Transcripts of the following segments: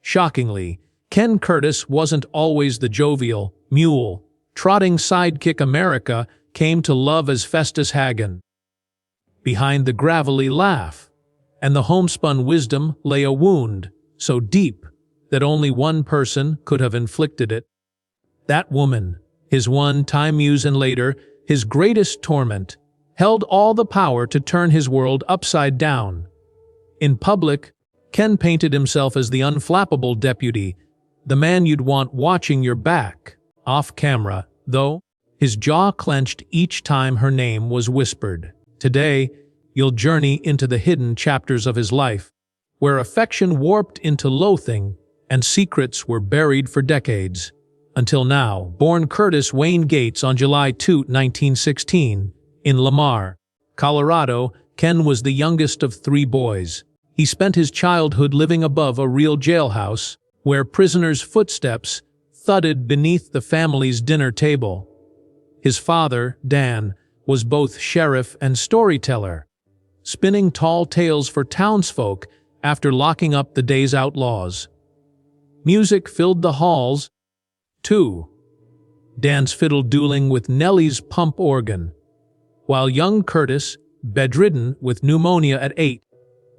Shockingly, Ken Curtis wasn't always the jovial, mule-trotting sidekick America came to love as Festus Hagen. Behind the gravelly laugh and the homespun wisdom lay a wound so deep that only one person could have inflicted it. That woman, his one-time muse and later his greatest torment, held all the power to turn his world upside down. In public, Ken painted himself as the unflappable deputy, the man you'd want watching your back. Off camera, though, his jaw clenched each time her name was whispered. Today, you'll journey into the hidden chapters of his life, where affection warped into loathing and secrets were buried for decades. Until now, born Curtis Wayne Gates on July 2, 1916, in Lamar, Colorado, Ken was the youngest of 3 boys. He spent his childhood living above a real jailhouse, where prisoners' footsteps thudded beneath the family's dinner table. His father, Dan, was both sheriff and storyteller, spinning tall tales for townsfolk after locking up the day's outlaws. Music filled the halls, too. Dan's fiddle dueling with Nellie's pump organ, while young Curtis, bedridden with pneumonia at 8,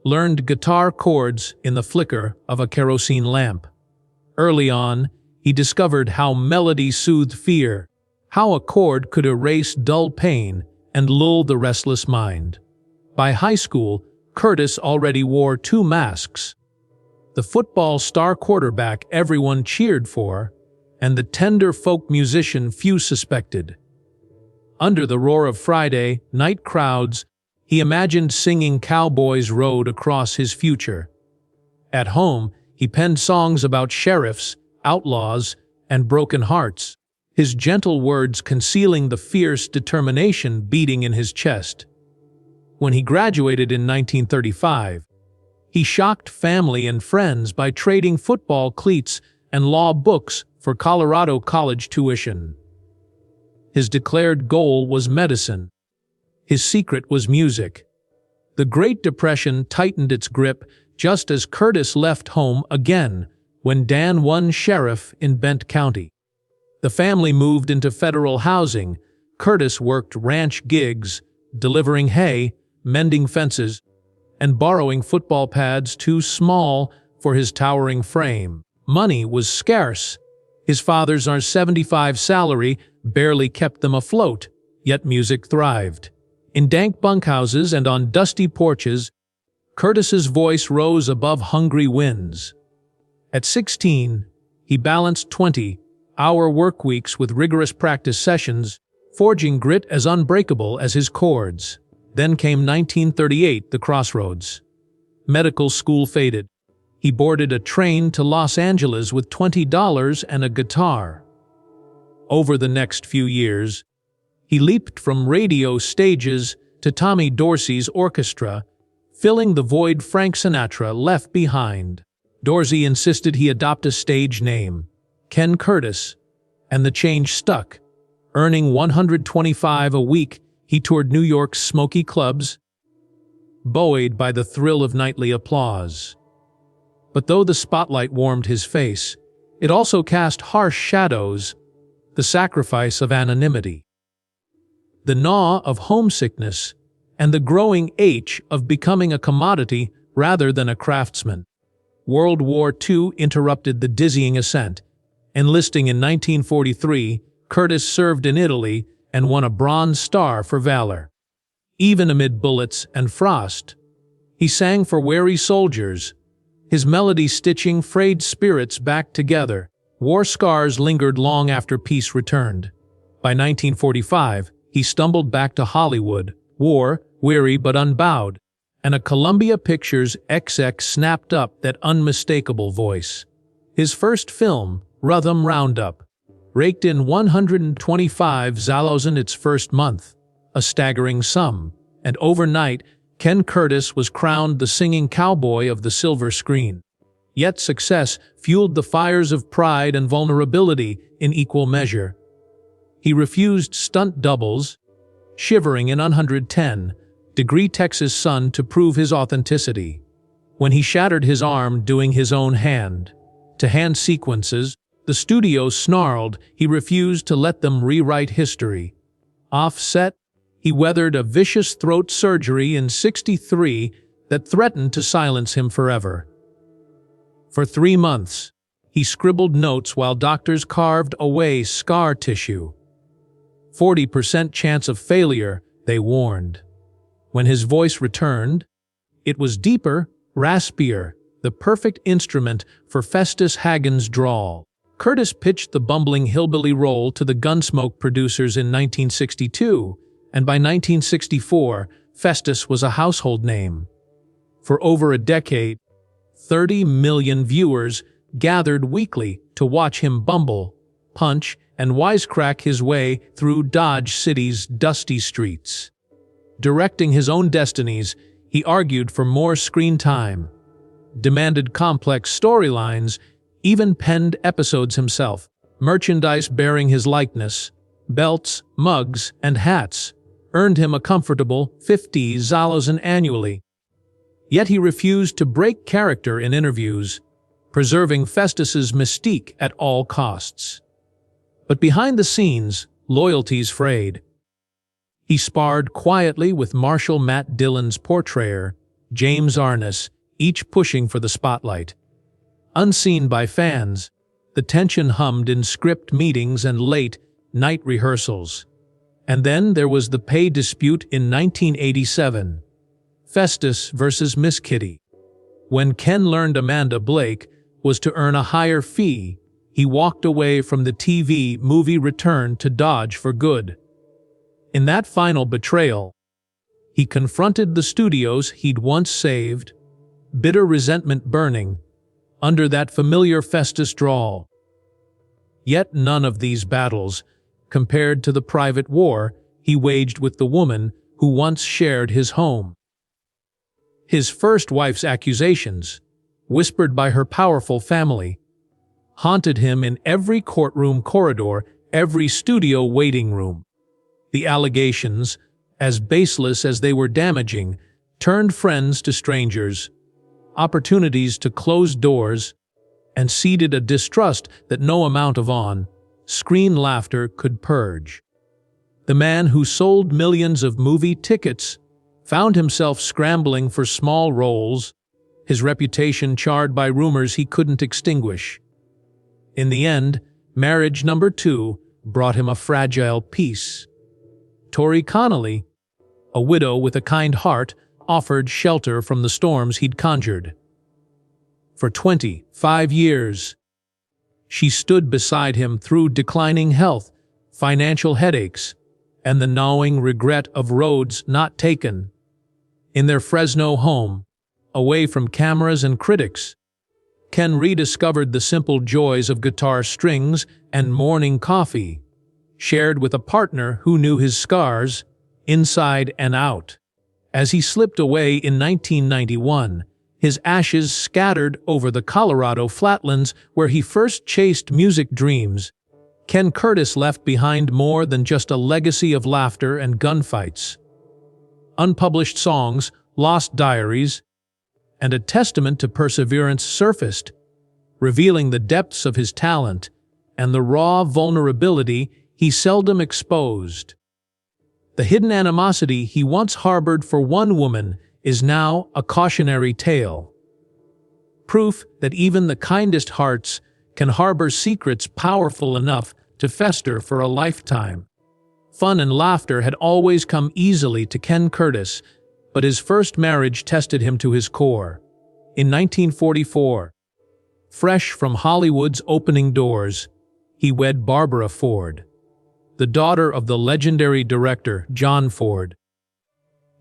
learned guitar chords in the flicker of a kerosene lamp. Early on, he discovered how melody soothed fear, how a chord could erase dull pain and lull the restless mind. By high school, Curtis already wore 2 masks: the football star quarterback everyone cheered for, and the tender folk musician few suspected. Under the roar of Friday night crowds, he imagined singing Cowboys Road across his future. At home, he penned songs about sheriffs, outlaws, and broken hearts, his gentle words concealing the fierce determination beating in his chest. When he graduated in 1935, he shocked family and friends by trading football cleats and law books for Colorado college tuition. His declared goal was medicine. His secret was music. The Great Depression tightened its grip just as Curtis left home again when Dan won sheriff in Bent County. The family moved into federal housing. Curtis worked ranch gigs, delivering hay, mending fences, and borrowing football pads too small for his towering frame. Money was scarce. His father's $75 salary barely kept them afloat, yet music thrived. In dank bunkhouses and on dusty porches, Curtis's voice rose above hungry winds. At 16, he balanced 20-hour work weeks with rigorous practice sessions, forging grit as unbreakable as his chords. Then came 1938, the crossroads. Medical school faded. He boarded a train to Los Angeles with $20 and a guitar. Over the next few years, he leaped from radio stages to Tommy Dorsey's orchestra, filling the void Frank Sinatra left behind. Dorsey insisted he adopt a stage name, Ken Curtis, and the change stuck. Earning $125 a week, he toured New York's smoky clubs, buoyed by the thrill of nightly applause. But though the spotlight warmed his face, it also cast harsh shadows, the sacrifice of anonymity, the gnaw of homesickness, and the growing ache of becoming a commodity rather than a craftsman. World War II interrupted the dizzying ascent. Enlisting in 1943, Curtis served in Italy and won a Bronze Star for valor. Even amid bullets and frost, he sang for weary soldiers, his melody stitching frayed spirits back together. War scars lingered long after peace returned. By 1945, he stumbled back to Hollywood, war-weary but unbowed, and a Columbia Pictures exec snapped up that unmistakable voice. His first film, Rhythm Roundup, raked in $125,000 in its first month, a staggering sum, and overnight, Ken Curtis was crowned the singing cowboy of the silver screen. Yet success fueled the fires of pride and vulnerability in equal measure. He refused stunt doubles, shivering in 110-degree Texas sun to prove his authenticity. When he shattered his arm doing his own hand, to hand sequences, the studio snarled he refused to let them rewrite history. Off-set, he weathered a vicious throat surgery in '63 that threatened to silence him forever. For 3 months, he scribbled notes while doctors carved away scar tissue. 40% chance of failure, they warned. When his voice returned, it was deeper, raspier, the perfect instrument for Festus Hagen's drawl. Curtis pitched the bumbling hillbilly role to the Gunsmoke producers in 1962, and by 1964, Festus was a household name. For over a decade, 30 million viewers gathered weekly to watch him bumble, punch, and wisecrack his way through Dodge City's dusty streets. Directing his own destinies, he argued for more screen time, demanded complex storylines, even penned episodes himself. Merchandise bearing his likeness, belts, mugs, and hats, earned him a comfortable $50,000 annually. Yet he refused to break character in interviews, preserving Festus's mystique at all costs. But behind the scenes, loyalties frayed. He sparred quietly with Marshal Matt Dillon's portrayer, James Arness, each pushing for the spotlight. Unseen by fans, the tension hummed in script meetings and late-night rehearsals. And then there was the pay dispute in 1987. Festus versus Miss Kitty. When Ken learned Amanda Blake was to earn a higher fee, he walked away from the TV movie Return to Dodge for good. In that final betrayal, he confronted the studios he'd once saved, bitter resentment burning under that familiar Festus drawl. Yet none of these battles compared to the private war he waged with the woman who once shared his home. His first wife's accusations, whispered by her powerful family, haunted him in every courtroom corridor, every studio waiting room. The allegations, as baseless as they were damaging, turned friends to strangers, opportunities to close doors, and seeded a distrust that no amount of on-screen laughter could purge. The man who sold millions of movie tickets found himself scrambling for small roles, his reputation charred by rumors he couldn't extinguish. In the end, marriage number 2 brought him a fragile peace. Tori Connolly, a widow with a kind heart, offered shelter from the storms he'd conjured. For 25 years, she stood beside him through declining health, financial headaches, and the gnawing regret of roads not taken. In their Fresno home, away from cameras and critics, Ken rediscovered the simple joys of guitar strings and morning coffee, shared with a partner who knew his scars, inside and out. As he slipped away in 1991, his ashes scattered over the Colorado flatlands where he first chased music dreams, Ken Curtis left behind more than just a legacy of laughter and gunfights. Unpublished songs, lost diaries, and a testament to perseverance surfaced, revealing the depths of his talent and the raw vulnerability he seldom exposed. The hidden animosity he once harbored for one woman is now a cautionary tale. Proof that even the kindest hearts can harbor secrets powerful enough to fester for a lifetime. Fun and laughter had always come easily to Ken Curtis, but his first marriage tested him to his core. In 1944, fresh from Hollywood's opening doors, he wed Barbara Ford, the daughter of the legendary director John Ford.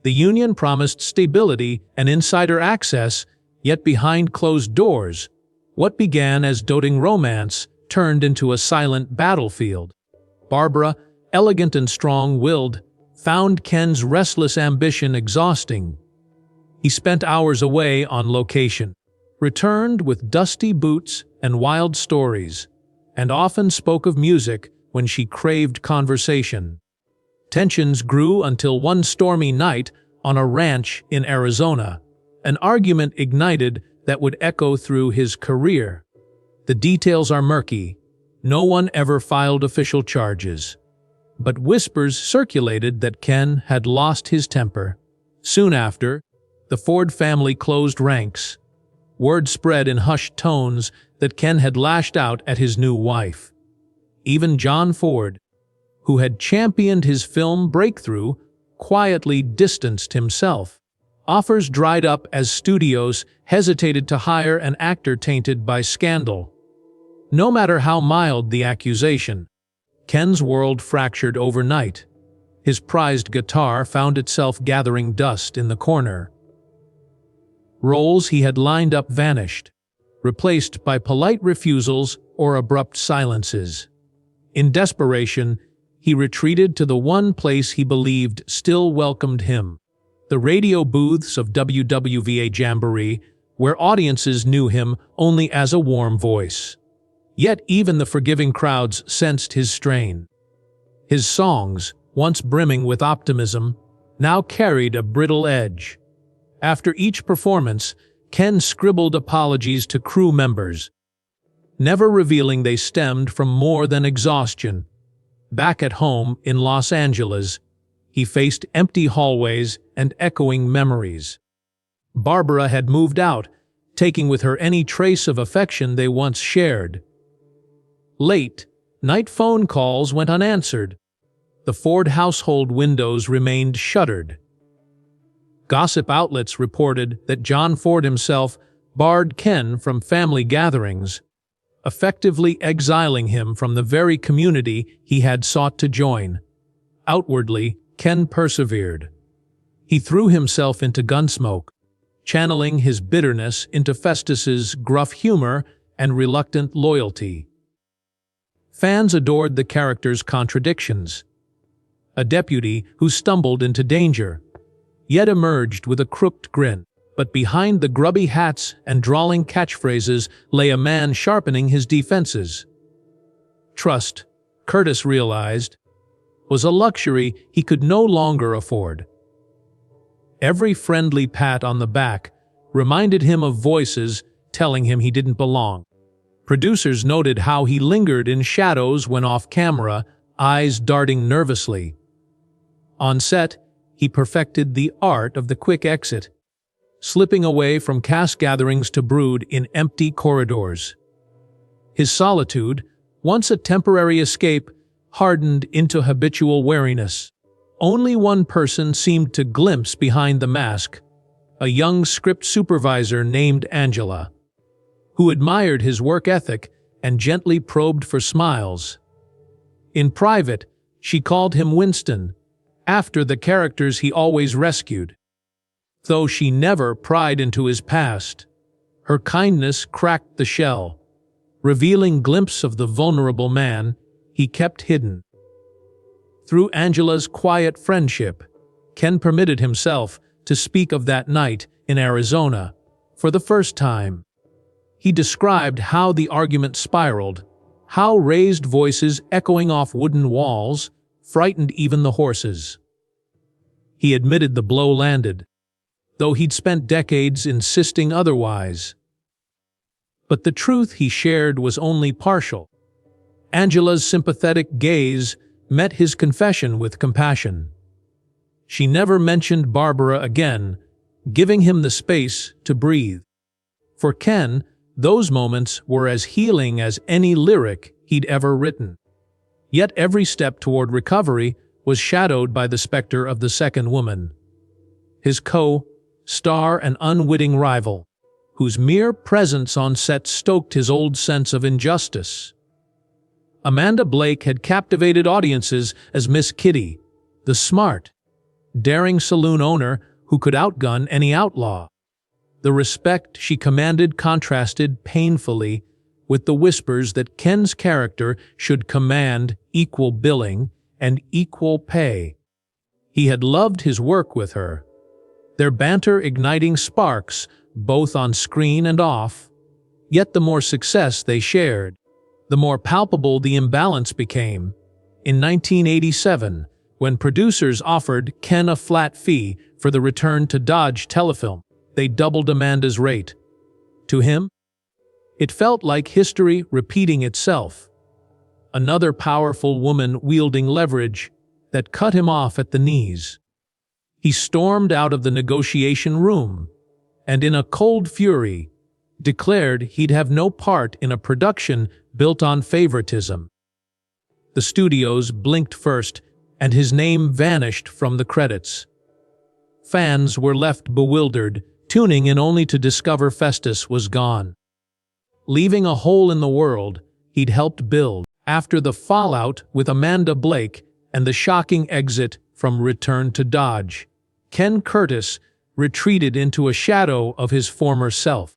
The union promised stability and insider access, yet behind closed doors, what began as doting romance turned into a silent battlefield. Barbara, elegant and strong-willed, found Ken's restless ambition exhausting. He spent hours away on location, returned with dusty boots and wild stories, and often spoke of music when she craved conversation. Tensions grew until one stormy night on a ranch in Arizona, an argument ignited that would echo through his career. The details are murky. No one ever filed official charges. But whispers circulated that Ken had lost his temper. Soon after, the Ford family closed ranks. Word spread in hushed tones that Ken had lashed out at his new wife. Even John Ford, who had championed his film breakthrough, quietly distanced himself. Offers dried up as studios hesitated to hire an actor tainted by scandal. No matter how mild the accusation, Ken's world fractured overnight. His prized guitar found itself gathering dust in the corner. Roles he had lined up vanished, replaced by polite refusals or abrupt silences. In desperation, he retreated to the one place he believed still welcomed him, the radio booths of WWVA Jamboree, where audiences knew him only as a warm voice. Yet even the forgiving crowds sensed his strain. His songs, once brimming with optimism, now carried a brittle edge. After each performance, Ken scribbled apologies to crew members, never revealing they stemmed from more than exhaustion. Back at home in Los Angeles, he faced empty hallways and echoing memories. Barbara had moved out, taking with her any trace of affection they once shared. Late, night phone calls went unanswered. The Ford household windows remained shuttered. Gossip outlets reported that John Ford himself barred Ken from family gatherings, effectively exiling him from the very community he had sought to join. Outwardly, Ken persevered. He threw himself into Gunsmoke, channeling his bitterness into Festus's gruff humor and reluctant loyalty. Fans adored the character's contradictions. A deputy who stumbled into danger, yet emerged with a crooked grin. But behind the grubby hats and drawling catchphrases lay a man sharpening his defenses. Trust, Curtis realized, was a luxury he could no longer afford. Every friendly pat on the back reminded him of voices telling him he didn't belong. Producers noted how he lingered in shadows when off camera, eyes darting nervously. On set, he perfected the art of the quick exit, slipping away from cast gatherings to brood in empty corridors. His solitude, once a temporary escape, hardened into habitual wariness. Only one person seemed to glimpse behind the mask, a young script supervisor named Angela, who admired his work ethic and gently probed for smiles. In private, she called him Winston, after the characters he always rescued. Though she never pried into his past, her kindness cracked the shell, revealing glimpses of the vulnerable man he kept hidden. Through Angela's quiet friendship, Ken permitted himself to speak of that night in Arizona for the first time. He described how the argument spiraled, how raised voices echoing off wooden walls frightened even the horses. He admitted the blow landed, though he'd spent decades insisting otherwise. But the truth he shared was only partial. Angela's sympathetic gaze met his confession with compassion. She never mentioned Barbara again, giving him the space to breathe. For Ken, those moments were as healing as any lyric he'd ever written. Yet every step toward recovery was shadowed by the specter of the second woman, his co-star and unwitting rival, whose mere presence on set stoked his old sense of injustice. Amanda Blake had captivated audiences as Miss Kitty, the smart, daring saloon owner who could outgun any outlaw. The respect she commanded contrasted painfully with the whispers that Ken's character should command equal billing and equal pay. He had loved his work with her, their banter igniting sparks both on screen and off. Yet the more success they shared, the more palpable the imbalance became. In 1987, when producers offered Ken a flat fee for the return to Dodge Telefilm, they doubled Amanda's rate. To him, It felt like history repeating itself. Another powerful woman wielding leverage that cut him off at the knees. He stormed out of the negotiation room, and in a cold fury, declared he'd have no part in a production built on favoritism. The studios blinked first, and his name vanished from the credits. Fans were left bewildered, tuning in only to discover Festus was gone, leaving a hole in the world he'd helped build. After the fallout with Amanda Blake and the shocking exit from Return to Dodge, Ken Curtis retreated into a shadow of his former self.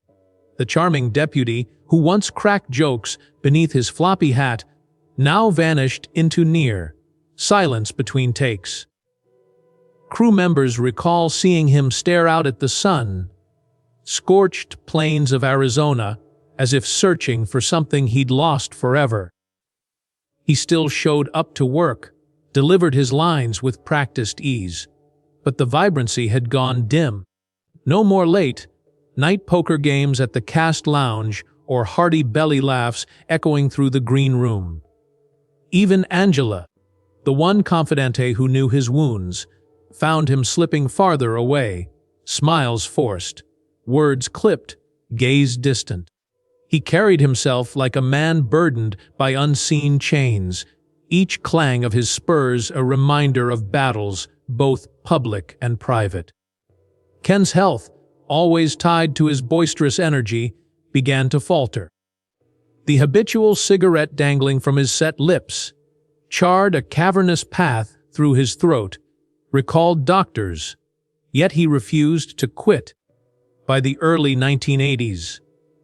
The charming deputy, who once cracked jokes beneath his floppy hat, now vanished into near silence between takes. Crew members recall seeing him stare out at the sun-scorched plains of Arizona as if searching for something he'd lost forever. He still showed up to work, delivered his lines with practiced ease, but the vibrancy had gone dim. No more late night poker games at the cast lounge or hearty belly laughs echoing through the green room. Even Angela, the one confidante who knew his wounds, found him slipping farther away, smiles forced, words clipped, gaze distant. He carried himself like a man burdened by unseen chains, each clang of his spurs a reminder of battles, both public and private. Ken's health, always tied to his boisterous energy, began to falter. The habitual cigarette dangling from his set lips charred a cavernous path through his throat, recalled doctors, yet he refused to quit. By the early 1980s,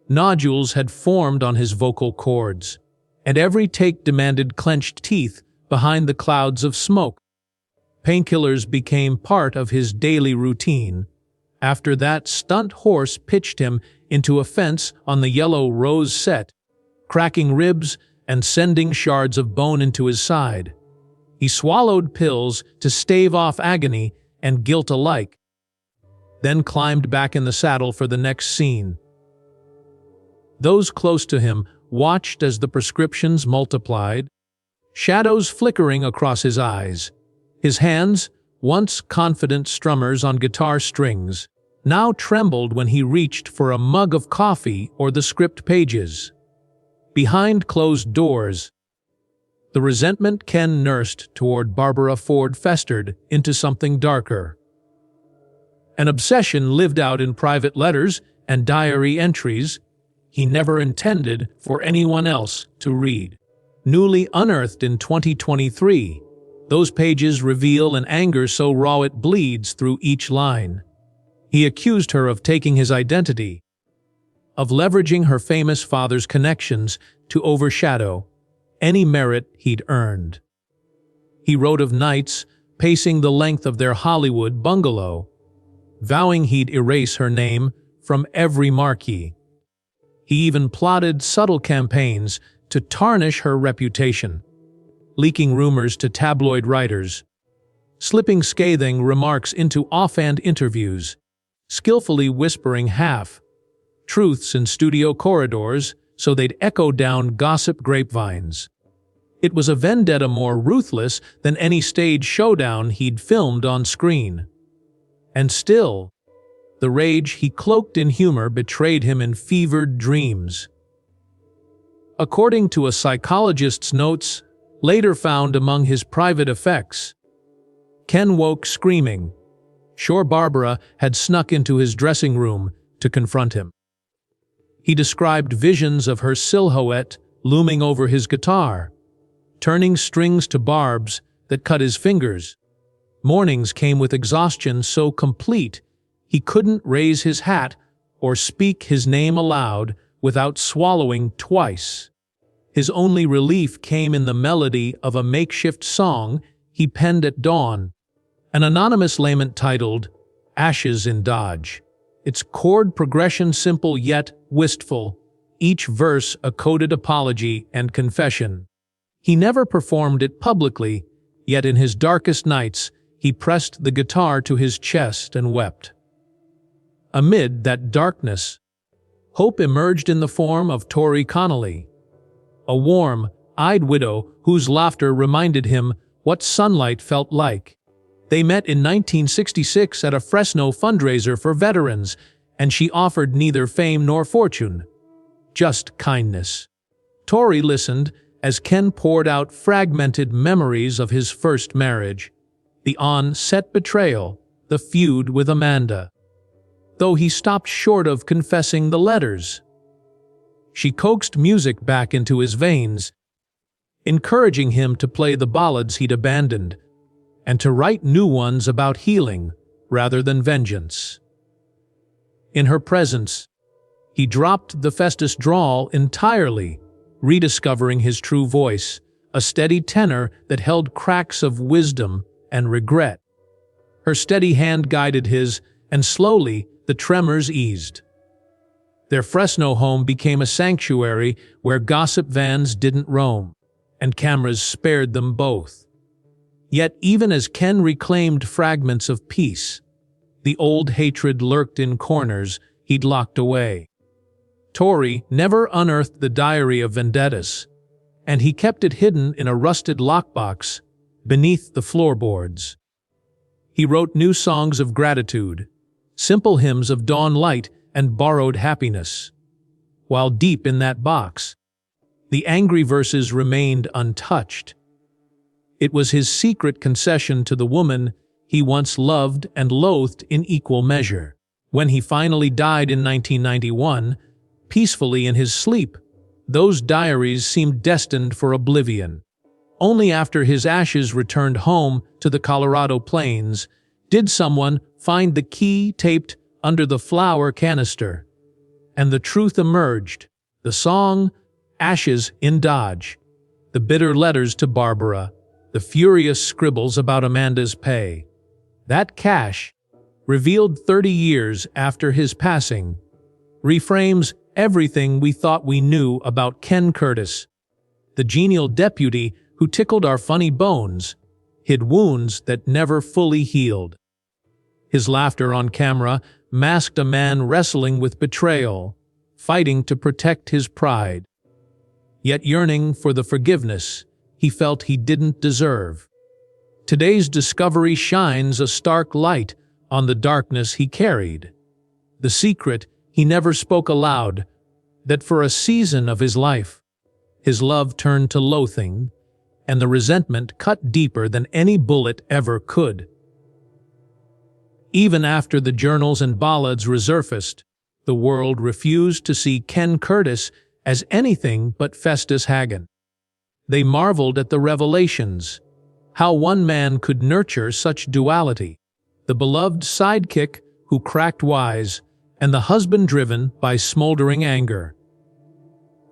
nodules had formed on his vocal cords, and every take demanded clenched teeth behind the clouds of smoke. Painkillers became part of his daily routine. After that stunt horse pitched him into a fence on the Yellow Rose set, cracking ribs and sending shards of bone into his side. He swallowed pills to stave off agony and guilt alike, then climbed back in the saddle for the next scene. Those close to him watched as the prescriptions multiplied, shadows flickering across his eyes. His hands, once confident strummers on guitar strings, now trembled when he reached for a mug of coffee or the script pages. Behind closed doors, the resentment Ken nursed toward Barbara Ford festered into something darker. An obsession lived out in private letters and diary entries he never intended for anyone else to read. Newly unearthed in 2023, those pages reveal an anger so raw it bleeds through each line. He accused her of taking his identity, of leveraging her famous father's connections to overshadow any merit he'd earned. He wrote of nights pacing the length of their Hollywood bungalow, vowing he'd erase her name from every marquee. He even plotted subtle campaigns to tarnish her reputation, leaking rumors to tabloid writers, slipping scathing remarks into offhand interviews, skillfully whispering half-truths in studio corridors so they'd echo down gossip grapevines. It was a vendetta more ruthless than any stage showdown he'd filmed on screen. And still, the rage he cloaked in humor betrayed him in fevered dreams. According to a psychologist's notes, later found among his private effects, Ken woke screaming, sure Barbara had snuck into his dressing room to confront him. He described visions of her silhouette looming over his guitar, turning strings to barbs that cut his fingers. Mornings came with exhaustion so complete he couldn't raise his hat or speak his name aloud without swallowing twice. His only relief came in the melody of a makeshift song he penned at dawn, an anonymous lament titled Ashes in Dodge. Its chord progression simple yet wistful, each verse a coded apology and confession. He never performed it publicly, yet in his darkest nights he pressed the guitar to his chest and wept. Amid that darkness, hope emerged in the form of Tori Connolly, a warm-eyed widow whose laughter reminded him what sunlight felt like. They met in 1966 at a Fresno fundraiser for veterans, and she offered neither fame nor fortune, just kindness. Tori listened as Ken poured out fragmented memories of his first marriage, the on-set betrayal, the feud with Amanda. Though he stopped short of confessing the letters. She coaxed music back into his veins, encouraging him to play the ballads he'd abandoned, and to write new ones about healing rather than vengeance. In her presence, he dropped the Festus drawl entirely, rediscovering his true voice, a steady tenor that held cracks of wisdom and regret. Her steady hand guided his, and slowly the tremors eased. Their Fresno home became a sanctuary where gossip vans didn't roam, and cameras spared them both. Yet even as Ken reclaimed fragments of peace, the old hatred lurked in corners he'd locked away. Tori never unearthed the diary of vendettas, and he kept it hidden in a rusted lockbox beneath the floorboards. He wrote new songs of gratitude, simple hymns of dawn light and borrowed happiness. While deep in that box, the angry verses remained untouched. It was his secret concession to the woman he once loved and loathed in equal measure. When he finally died in 1991, peacefully in his sleep, those diaries seemed destined for oblivion. Only after his ashes returned home to the Colorado plains did someone find the key taped under the flour canister. And the truth emerged: the song, Ashes in Dodge, the bitter letters to Barbara, the furious scribbles about Amanda's pay. That cache, revealed 30 years after his passing, reframes everything we thought we knew about Ken Curtis, the genial deputy who tickled our funny bones, hid wounds that never fully healed. His laughter on camera masked a man wrestling with betrayal, fighting to protect his pride, yet yearning for the forgiveness he felt he didn't deserve. Today's discovery shines a stark light on the darkness he carried, the secret he never spoke aloud, that for a season of his life, his love turned to loathing, and the resentment cut deeper than any bullet ever could. Even after the journals and ballads resurfaced, the world refused to see Ken Curtis as anything but Festus Hagen. They marveled at the revelations, how one man could nurture such duality, the beloved sidekick who cracked wise, and the husband driven by smoldering anger.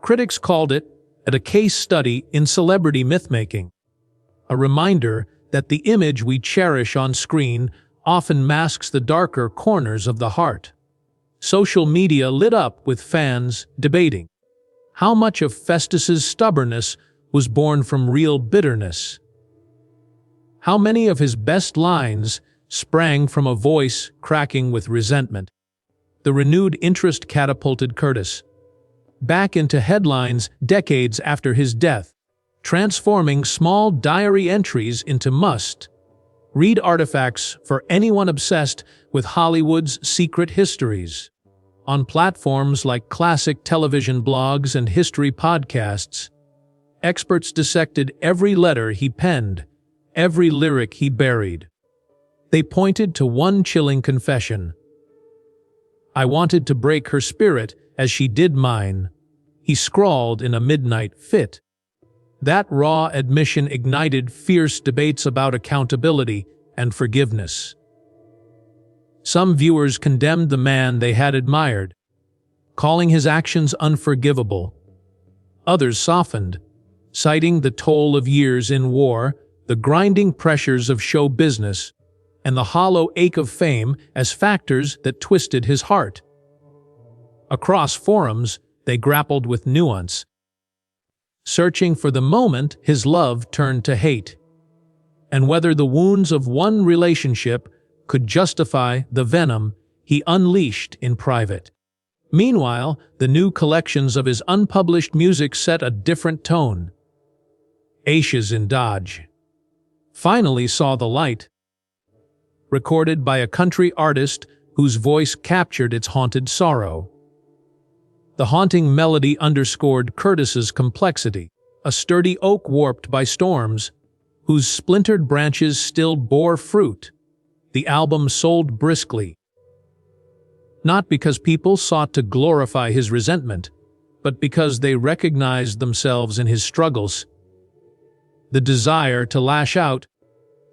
Critics called it a case study in celebrity mythmaking, a reminder that the image we cherish on screen often masks the darker corners of the heart. Social media lit up with fans debating how much of Festus's stubbornness was born from real bitterness. How many of his best lines sprang from a voice cracking with resentment. The renewed interest catapulted Curtis back into headlines decades after his death, transforming small diary entries into must-read artifacts for anyone obsessed with Hollywood's secret histories. On platforms like classic television blogs and history podcasts, experts dissected every letter he penned, every lyric he buried. They pointed to one chilling confession: "I wanted to break her spirit as she did mine," he scrawled in a midnight fit. That raw admission ignited fierce debates about accountability and forgiveness. Some viewers condemned the man they had admired, calling his actions unforgivable. Others softened, citing the toll of years in war, the grinding pressures of show business, and the hollow ache of fame as factors that twisted his heart. Across forums, they grappled with nuance, searching for the moment his love turned to hate, and whether the wounds of one relationship could justify the venom he unleashed in private. Meanwhile, the new collections of his unpublished music set a different tone. Ashes in Dodge finally saw the light, recorded by a country artist whose voice captured its haunted sorrow. The haunting melody underscored Curtis's complexity, a sturdy oak warped by storms, whose splintered branches still bore fruit. The album sold briskly, not because people sought to glorify his resentment, but because they recognized themselves in his struggles. The desire to lash out,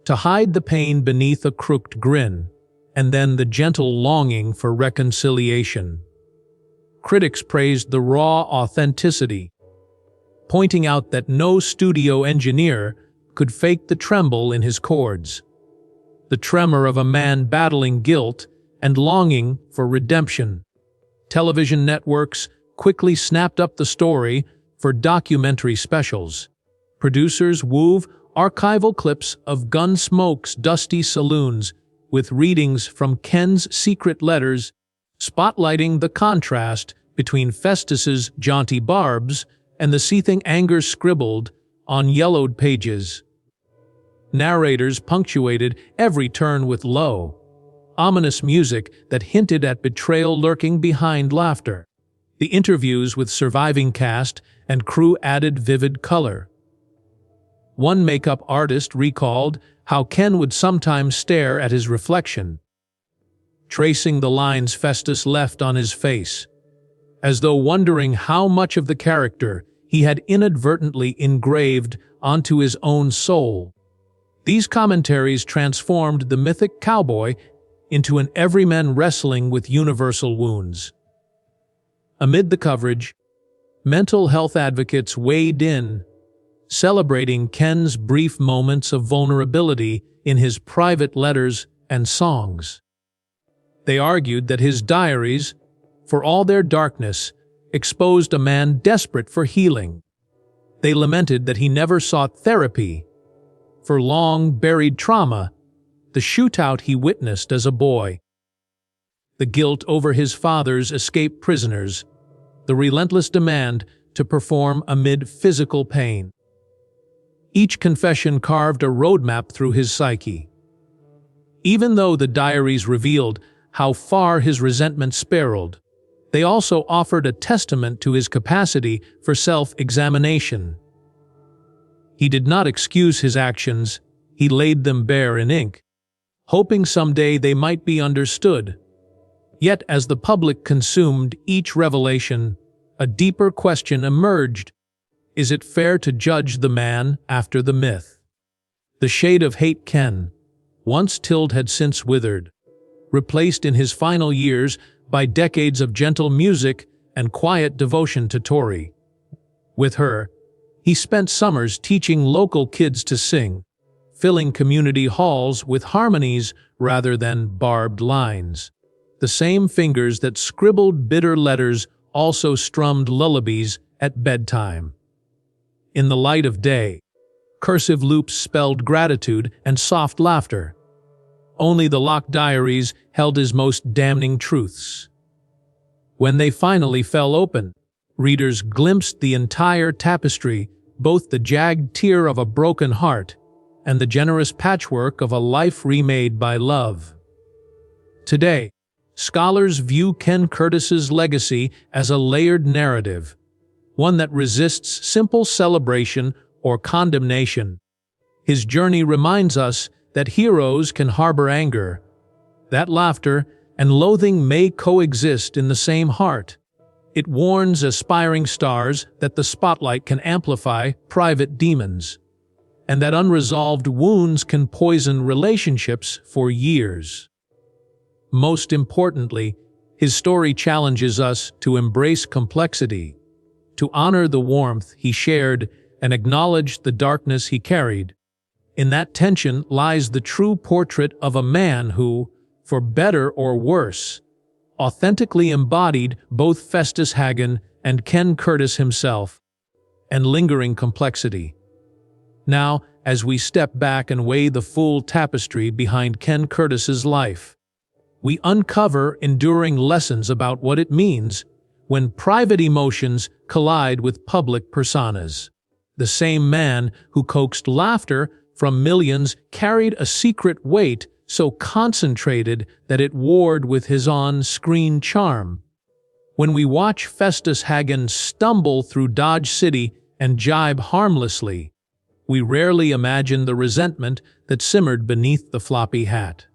to hide the pain beneath a crooked grin, and then the gentle longing for reconciliation. Critics praised the raw authenticity, pointing out that no studio engineer could fake the tremble in his chords, the tremor of a man battling guilt and longing for redemption. Television networks quickly snapped up the story for documentary specials. Producers wove archival clips of Gunsmoke's dusty saloons with readings from Ken's secret letters, spotlighting the contrast between Festus's jaunty barbs and the seething anger scribbled on yellowed pages. Narrators punctuated every turn with low, ominous music that hinted at betrayal lurking behind laughter. The interviews with surviving cast and crew added vivid color. One makeup artist recalled how Ken would sometimes stare at his reflection, tracing the lines Festus left on his face, as though wondering how much of the character he had inadvertently engraved onto his own soul. These commentaries transformed the mythic cowboy into an everyman wrestling with universal wounds. Amid the coverage, mental health advocates weighed in, celebrating Ken's brief moments of vulnerability in his private letters and songs. They argued that his diaries, for all their darkness, exposed a man desperate for healing. They lamented that he never sought therapy for long-buried trauma, the shootout he witnessed as a boy, the guilt over his father's escaped prisoners, the relentless demand to perform amid physical pain. Each confession carved a roadmap through his psyche. Even though the diaries revealed how far his resentment spiraled, they also offered a testament to his capacity for self-examination. He did not excuse his actions, he laid them bare in ink, hoping someday they might be understood. Yet as the public consumed each revelation, a deeper question emerged. Is it fair to judge the man after the myth? The shade of hate Ken once tilled had since withered, replaced in his final years by decades of gentle music and quiet devotion to Tori. With her, he spent summers teaching local kids to sing, filling community halls with harmonies rather than barbed lines. The same fingers that scribbled bitter letters also strummed lullabies at bedtime. In the light of day, cursive loops spelled gratitude and soft laughter. Only the locked diaries held his most damning truths. When they finally fell open, readers glimpsed the entire tapestry, both the jagged tear of a broken heart and the generous patchwork of a life remade by love. Today, scholars view Ken Curtis's legacy as a layered narrative, one that resists simple celebration or condemnation. His journey reminds us that heroes can harbor anger, that laughter and loathing may coexist in the same heart. It warns aspiring stars that the spotlight can amplify private demons, and that unresolved wounds can poison relationships for years. Most importantly, his story challenges us to embrace complexity, to honor the warmth he shared and acknowledge the darkness he carried. In that tension lies the true portrait of a man who, for better or worse, authentically embodied both Festus Hagen and Ken Curtis himself, and lingering complexity. Now, as we step back and weigh the full tapestry behind Ken Curtis's life, we uncover enduring lessons about what it means when private emotions collide with public personas. The same man who coaxed laughter from millions carried a secret weight so concentrated that it warred with his on-screen charm. When we watch Festus Hagen stumble through Dodge City and jibe harmlessly, we rarely imagine the resentment that simmered beneath the floppy hat.